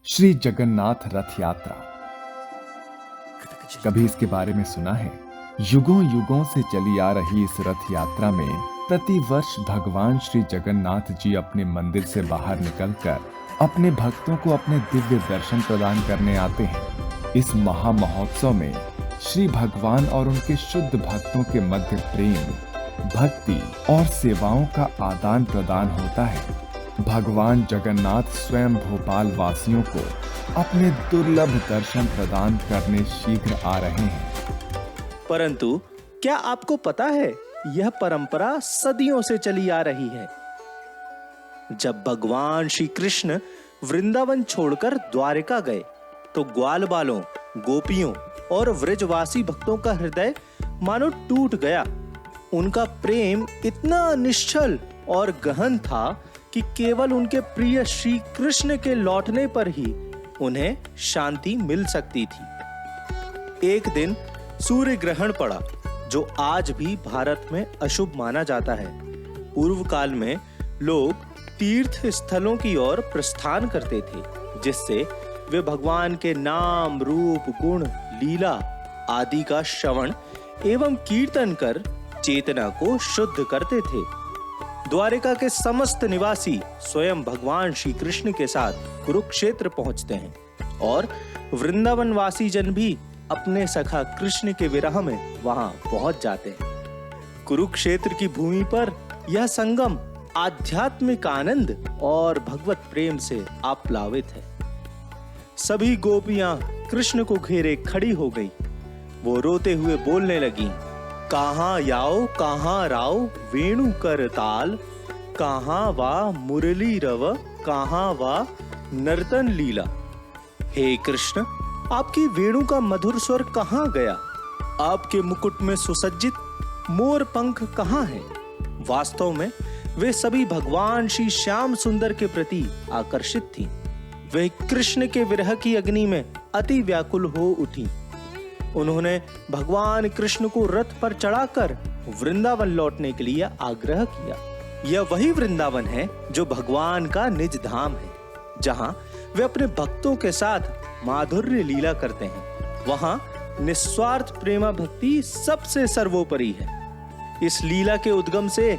श्री जगन्नाथ रथ यात्रा। कभी इसके बारे में सुना है? युगों युगों से चली आ रही इस रथ यात्रा में प्रति वर्ष भगवान श्री जगन्नाथ जी अपने मंदिर से बाहर निकलकर अपने भक्तों को अपने दिव्य दर्शन प्रदान करने आते हैं। इस महा महोत्सव में श्री भगवान और उनके शुद्ध भक्तों के मध्य प्रेम, भक्ति और सेवाओं का आदान प्रदान होता है। भगवान जगन्नाथ स्वयं भोपाल वासियों को अपने दुर्लभ दर्शन प्रदान करने शीघ्र आ रहे हैं। परंतु क्या आपको पता है, यह परंपरा सदियों से चली आ रही है। जब भगवान श्री कृष्ण वृंदावन छोड़कर द्वारिका गए, तो ग्वाल बालों, गोपियों और व्रजवासी भक्तों का हृदय मानो टूट गया। उनका प्रेम इतना निश्चल और गहन था कि केवल उनके प्रिय श्री कृष्ण के लौटने पर ही उन्हें शांति मिल सकती थी। एक दिन सूर्य ग्रहण पड़ा, जो आज भी भारत में अशुभ माना जाता है। पूर्व काल में लोग तीर्थ स्थलों की ओर प्रस्थान करते थे, जिससे वे भगवान के नाम, रूप, गुण, लीला आदि का श्रवण एवं कीर्तन कर चेतना को शुद्ध करते थे। द्वारिका के समस्त निवासी स्वयं भगवान श्री कृष्ण के साथ कुरुक्षेत्र पहुंचते हैं और वृंदावन वासी जन भी अपने सखा कृष्ण के विरह में वहां पहुंच जाते हैं। कुरुक्षेत्र की भूमि पर यह संगम आध्यात्मिक आनंद और भगवत प्रेम से आप्लावित है। सभी गोपियां कृष्ण को घेरे खड़ी हो गई। वो रोते हुए बोलने लगी, कहाँ याओ कहाँ राव वेणु कर ताल, कहाँ वा मुरली रव, कहाँ वा नर्तन लीला। हे कृष्ण, आपकी वेणु का मधुर स्वर कहाँ गया? आपके मुकुट में सुसज्जित मोर पंख कहाँ है? वास्तव में वे सभी भगवान श्री श्याम सुंदर के प्रति आकर्षित थीं। वे कृष्ण के विरह की अग्नि में अति व्याकुल हो उठी। उन्होंने भगवान कृष्ण को रथ पर चढ़ाकर वृंदावन लौटने के लिए आग्रह किया। यह वही वृंदावन है जो भगवान का निज धाम है, जहां वे अपने भक्तों के साथ माधुर्य लीला करते हैं। वहां निस्वार्थ प्रेमा भक्ति सबसे सर्वोपरि है। इस लीला के उद्गम से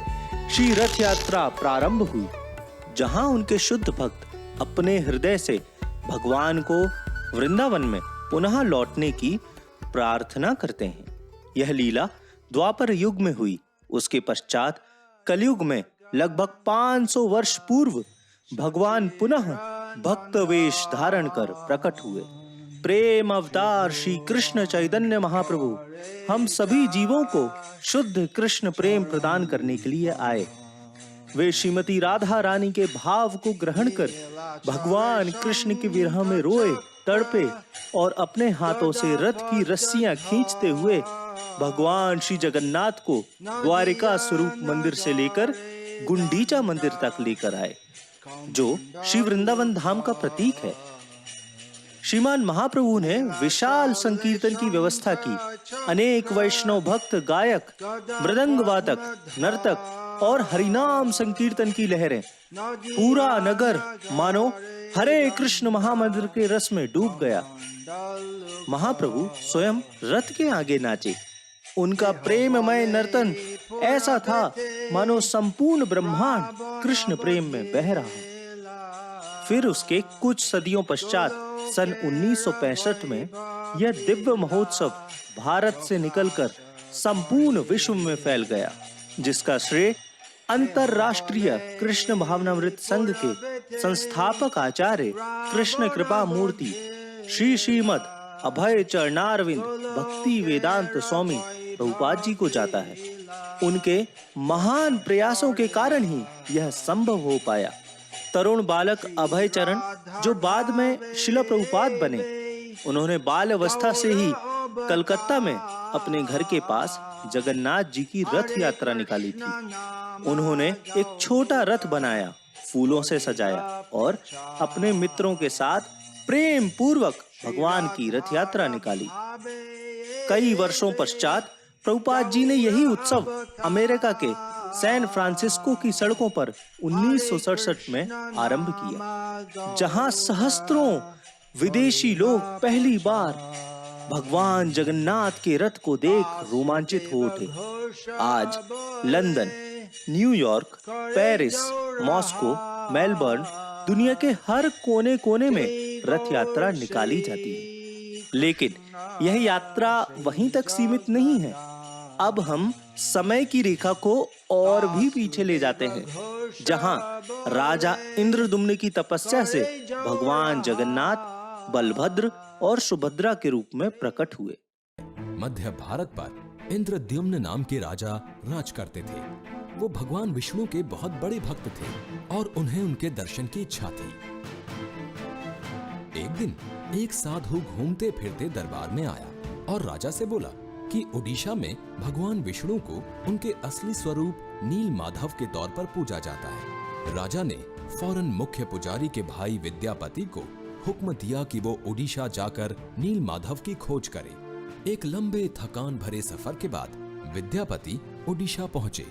श्री रथ यात्रा प्रारंभ हुई, जहां उनके शुद्ध भक्त अपने हृदय से भगवान को वृंदावन में पुनः लौटने की प्रार्थना करते हैं। यह लीला द्वापर युग में हुई। उसके पश्चात कलयुग में लगभग 500 वर्ष पूर्व भगवान पुनः भक्त वेश धारण कर प्रकट हुए। प्रेम अवतार श्री कृष्ण चैतन्य महाप्रभु हम सभी जीवों को शुद्ध कृष्ण प्रेम प्रदान करने के लिए आए। वे श्रीमती राधा रानी के भाव को ग्रहण कर भगवान कृष्ण के विरह में रोए, तड़पे और अपने हाथों से रथ की रस्सियां खींचते हुए भगवान श्री जगन्नाथ को द्वारिका स्वरूप मंदिर से लेकर गुंडीचा मंदिर तक लेकर आए, जो श्री वृंदावन धाम का प्रतीक है। श्रीमान महाप्रभु ने विशाल संकीर्तन की व्यवस्था की। अनेक वैष्णव भक्त, गायक, मृदंग वादक, नर्तक और हरिनाम संकीर्तन की लहरें, पूरा नगर मानो हरे कृष्ण महामंत्र के रस में डूब गया। महाप्रभु स्वयं रथ के आगे नाचे। उनका प्रेममय नर्तन ऐसा था मानो संपूर्ण ब्रह्मांड कृष्ण प्रेम में बह रहा। फिर उसके कुछ सदियों पश्चात सन 1965 में यह दिव्य महोत्सव भारत से निकलकर संपूर्ण विश्व में फैल गया, जिसका श्रेय अंतरराष्ट्रीय कृष्ण भावनामृत संघ के संस्थापक आचार्य कृष्ण कृपा मूर्ति श्री श्रीमद अभय चरणारविंद भक्ति वेदांत स्वामी प्रभुपाद जी को जाता है। उनके महान प्रयासों के कारण ही यह संभव हो पाया। तरुण बालक अभय चरण, जो बाद में शिला प्रभुपाद बने, उन्होंने बाल अवस्था से ही कलकत्ता में अपने घर के पास जगन्नाथ जी की रथ यात्रा निकाली थी। उन्होंने एक छोटा रथ बनाया, फूलों से सजाया और अपने मित्रों के साथ प्रेम पूर्वक भगवान की रथ यात्रा निकाली। कई वर्षों पश्चात प्रभुपाद जी ने यही उत्सव अमेरिका के सैन फ्रांसिस्को की सड़कों पर 1967 में आरंभ किया, जहां सहस्त्रों विदेशी लोग पहली बार भगवान जगन्नाथ के रथ को देख रोमांचित हो उठे। आज London, New York, Paris, Moscow, Melbourne, दुनिया के हर कोने कोने में रथ यात्रा निकाली जाती है। लेकिन यह यात्रा वहीं तक सीमित नहीं है। अब हम समय की रेखा को और भी पीछे ले जाते हैं, जहां राजा इंद्रदुम्न की तपस्या से भगवान जगन्नाथ बलभद्र और सुभद्रा के रूप में प्रकट हुए। मध्य भारत पर इंद्रद्युम्न नाम के राजा राज करते थे। वो भगवान विष्णु के बहुत बड़े भक्त थे और उन्हें उनके दर्शन की इच्छा थी। एक दिन एक साधु घूमते फिरते दरबार में आया और राजा से बोला कि उड़ीसा में भगवान विष्णु को उनके असली स्वरूप नील माधव के तौर पर पूजा जाता है। राजा ने फौरन मुख्य पुजारी के भाई विद्यापति को हुक्म दिया कि वो उड़ीसा जाकर नील माधव की खोज करे। एक लंबे थकान भरे सफर के बाद विद्यापति उड़ीसा पहुंचे।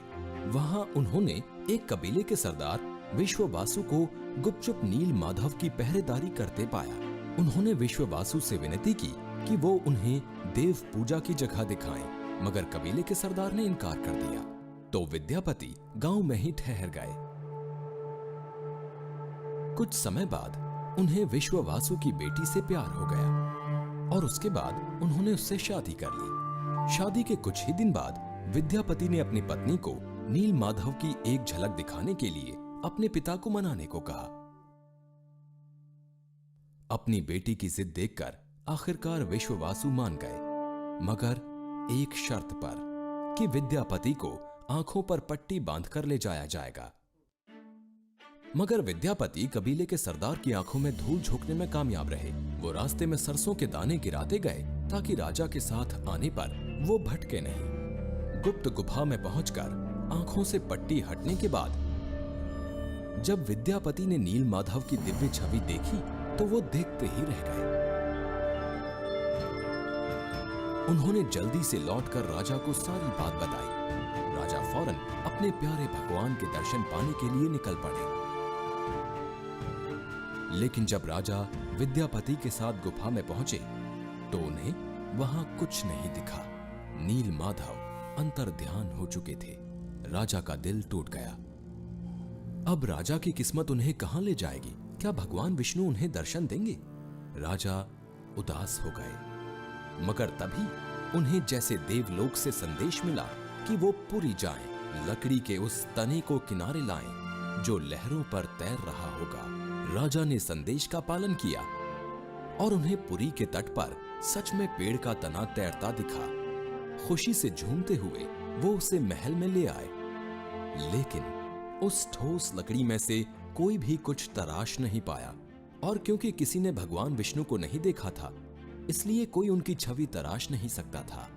वहां उन्होंने एक कबीले के सरदार विश्ववासु को गुपचुप नील माधव की पहरेदारी करते पाया। उन्होंने विश्ववासु से विनती की कि वो उन्हें देव पूजा की जगह दिखाएं, मगर कबीले के सरदार ने इनकार कर दिया। तो विद्यापति गांव में ही ठहर गए। कुछ समय बाद उन्हें विश्ववासु की बेटी से प्यार हो गया और उसके बाद उन्होंने उससे शादी कर ली। शादी के कुछ ही दिन बाद विद्यापति ने अपनी पत्नी को नील माधव की एक झलक दिखाने के लिए अपने पिता को मनाने को कहा। अपनी बेटी की जिद देखकर आखिरकार विश्ववासु मान गए, मगर एक शर्त पर कि विद्यापति को आंखों पर पट्टी बांधकर ले जाया जाएगा। मगर विद्यापति कबीले के सरदार की आंखों में धूल झोंकने में कामयाब रहे। वो रास्ते में सरसों के दाने गिराते गए ताकि राजा के साथ आने पर वो भटके नहीं। गुप्त गुफा में पहुंचकर आंखों से पट्टी हटने के बाद जब विद्यापति ने नील माधव की दिव्य छवि देखी तो वो देखते ही रह गए। उन्होंने जल्दी से लौटकर राजा को सारी बात बताई। राजा फौरन अपने प्यारे भगवान के दर्शन पाने के लिए निकल पड़े। लेकिन जब राजा विद्यापति के साथ गुफा में पहुंचे तो उन्हें वहां कुछ नहीं दिखा। नील माधव अंतर्ध्यान हो चुके थे। राजा का दिल टूट गया। अब राजा की किस्मत उन्हें कहां ले जाएगी? क्या भगवान विष्णु उन्हें दर्शन देंगे? राजा उदास हो गए, मगर तभी उन्हें जैसे देवलोक से संदेश मिला कि वो पुरी जाएं, लकड़ी के उस तने को किनारे लाएं जो लहरों पर तैर रहा होगा। राजा ने संदेश का पालन किया और उन्हें पुरी के तट पर सच में पेड़ का तना तैरता दिखा। खुशी से झूमते हुए वो उसे महल में ले आए, लेकिन उस ठोस लकड़ी में से कोई भी कुछ तराश नहीं पाया। और क्योंकि किसी ने भगवान विष्णु को नहीं देखा था, इसलिए कोई उनकी छवि तराश नहीं सकता था।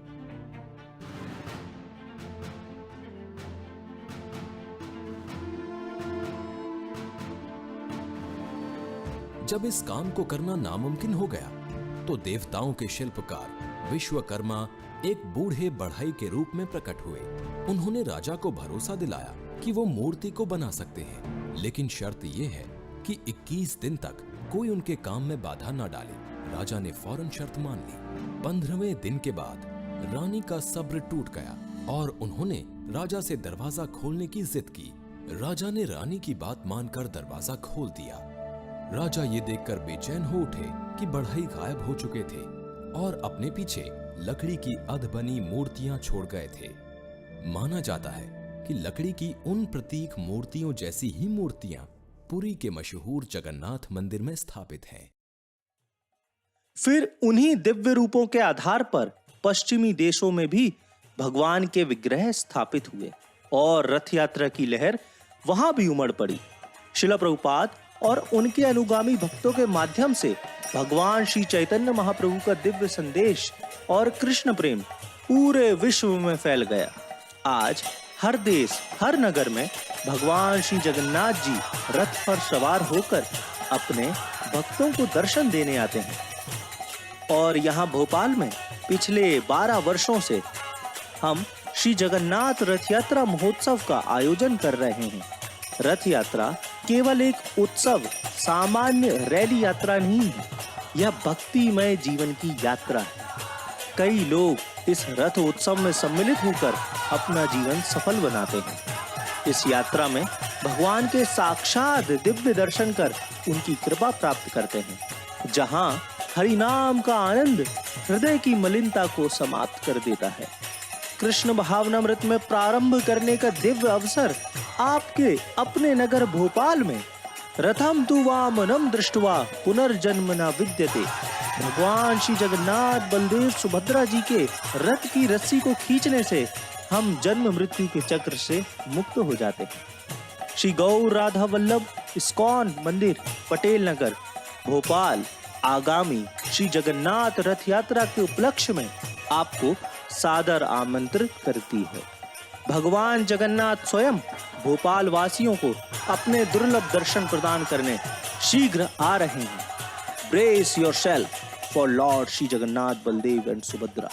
जब इस काम को करना नामुमकिन हो गया तो देवताओं के शिल्पकार विश्वकर्मा एक बूढ़े बढ़ई के रूप में प्रकट हुए। उन्होंने राजा को भरोसा दिलाया कि वो मूर्ति को बना सकते हैं, लेकिन शर्त यह है कि 21 दिन तक कोई उनके काम में बाधा न डाले। राजा ने फौरन शर्त मान ली। 15वें दिन के बाद रानी का सब्र टूट गया और उन्होंने राजा से दरवाजा खोलने की जिद की। राजा ने रानी की बात मानकर दरवाजा खोल दिया। राजा ये देखकर बेचैन हो उठे कि बढ़ई गायब हो चुके थे और अपने पीछे लकड़ी की अधबनी मूर्तियां छोड़ गए थे। माना जाता है कि लकड़ी की उन प्रतीक मूर्तियों जैसी ही मूर्तियां पुरी के मशहूर जगन्नाथ मंदिर में स्थापित हैं। फिर उन्हीं दिव्य रूपों के आधार पर पश्चिमी देशों में भी भगवान के विग्रह स्थापित हुए और रथ यात्रा की लहर वहां भी उमड़ पड़ी। श्रील प्रभुपाद और उनके अनुगामी भक्तों के माध्यम से भगवान श्री चैतन्य महाप्रभु का दिव्य संदेश और कृष्ण प्रेम पूरे विश्व में फैल गया। आज हर देश, हर नगर में भगवान श्री जगन्नाथ जी रथ पर सवार होकर अपने भक्तों को दर्शन देने आते हैं। और यहाँ भोपाल में पिछले 12 वर्षों से हम श्री जगन्नाथ रथ यात्रा महोत्सव का आयोजन कर रहे हैं। रथ यात्रा केवल एक उत्सव, सामान्य रैली यात्रा नहीं है, यह भक्तिमय जीवन की यात्रा है। कई लोग इस रथ उत्सव में सम्मिलित होकर अपना जीवन सफल बनाते हैं। इस यात्रा में भगवान के साक्षात दिव्य दर्शन कर उनकी कृपा प्राप्त करते हैं, जहां हरि नाम का आनंद हृदय की मलिनता को समाप्त कर देता है। कृष्ण भावनामृत में प्रारंभ करने का दिव्य अवसर आपके अपने नगर भोपाल में रथम तु वामनम दृष्टवा पुनर्जन्म न विद्यते। भगवान श्री जगन्नाथ बलदेव सुभद्रा जी के रथ की रस्सी को खींचने से हम जन्म मृत्यु के चक्र से मुक्त हो जाते हैं। श्री गौर राधा वल्लभ इस्कॉन मंदिर, पटेल नगर, भोपाल आगामी श्री जगन्नाथ रथ यात्रा के उपलक्ष्य में आपको सादर आमंत्रित करती है। भगवान जगन्नाथ स्वयं भोपाल वासियों को अपने दुर्लभ दर्शन प्रदान करने शीघ्र आ रहे हैं। Brace yourself for Lord Shri Jagannath, Baldev and Subhadra.